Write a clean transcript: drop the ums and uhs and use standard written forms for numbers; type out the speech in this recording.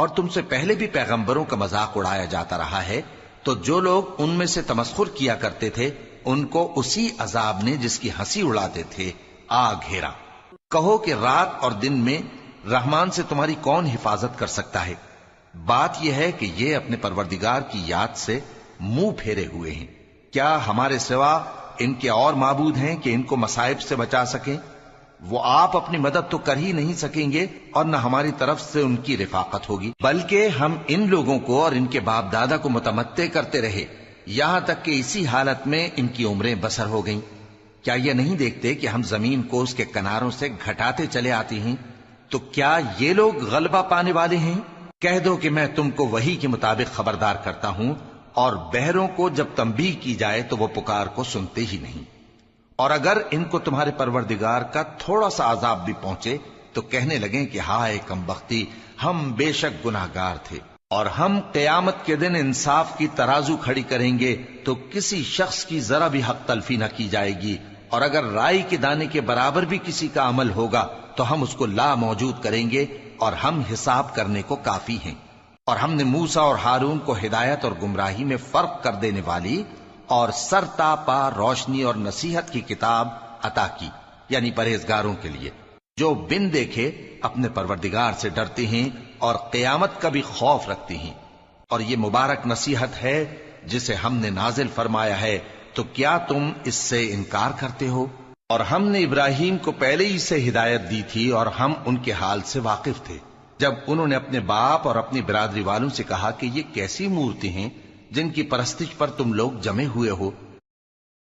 اور تم سے پہلے بھی پیغمبروں کا مذاق اڑایا جاتا رہا ہے، تو جو لوگ ان میں سے تمسخر کیا کرتے تھے ان کو اسی عذاب نے جس کی ہنسی اڑاتے تھے آ گھیرا۔ کہو کہ رات اور دن میں رحمان سے تمہاری کون حفاظت کر سکتا ہے؟ بات یہ ہے کہ یہ اپنے پروردگار کی یاد سے منہ پھیرے ہوئے ہیں۔ کیا ہمارے سوا ان کے اور معبود ہیں کہ ان کو مصائب سے بچا سکیں؟ وہ آپ اپنی مدد تو کر ہی نہیں سکیں گے اور نہ ہماری طرف سے ان کی رفاقت ہوگی، بلکہ ہم ان لوگوں کو اور ان کے باپ دادا کو متمتع کرتے رہے یہاں تک کہ اسی حالت میں ان کی عمریں بسر ہو گئیں۔ کیا یہ نہیں دیکھتے کہ ہم زمین کو اس کے کناروں سے گھٹاتے چلے آتے ہیں؟ تو کیا یہ لوگ غلبہ پانے والے ہیں؟ کہہ دو کہ میں تم کو وحی کے مطابق خبردار کرتا ہوں، اور بہروں کو جب تنبیہ کی جائے تو وہ پکار کو سنتے ہی نہیں۔ اور اگر ان کو تمہارے پروردگار کا تھوڑا سا عذاب بھی پہنچے تو کہنے لگیں کہ ہائے کمبختی، ہم بے شک گناہگار تھے۔ اور ہم قیامت کے دن انصاف کی ترازو کھڑی کریں گے تو کسی شخص کی ذرا بھی حق تلفی نہ کی جائے گی، اور اگر رائی کے دانے کے برابر بھی کسی کا عمل ہوگا تو ہم اس کو لا موجود کریں گے، اور ہم حساب کرنے کو کافی ہیں۔ اور ہم نے موسیٰ اور ہارون کو ہدایت اور گمراہی میں فرق کر دینے والی اور سر تا پا روشنی اور نصیحت کی کتاب عطا کی، یعنی پرہیزگاروں کے لیے جو بن دیکھے اپنے پروردگار سے ڈرتے ہیں اور قیامت کا بھی خوف رکھتے ہیں۔ اور یہ مبارک نصیحت ہے جسے ہم نے نازل فرمایا ہے، تو کیا تم اس سے انکار کرتے ہو؟ اور ہم نے ابراہیم کو پہلے ہی سے ہدایت دی تھی اور ہم ان کے حال سے واقف تھے۔ جب انہوں نے اپنے باپ اور اپنی برادری والوں سے کہا کہ یہ کیسی مورتی ہیں جن کی پرستش پر تم لوگ جمے ہوئے ہو،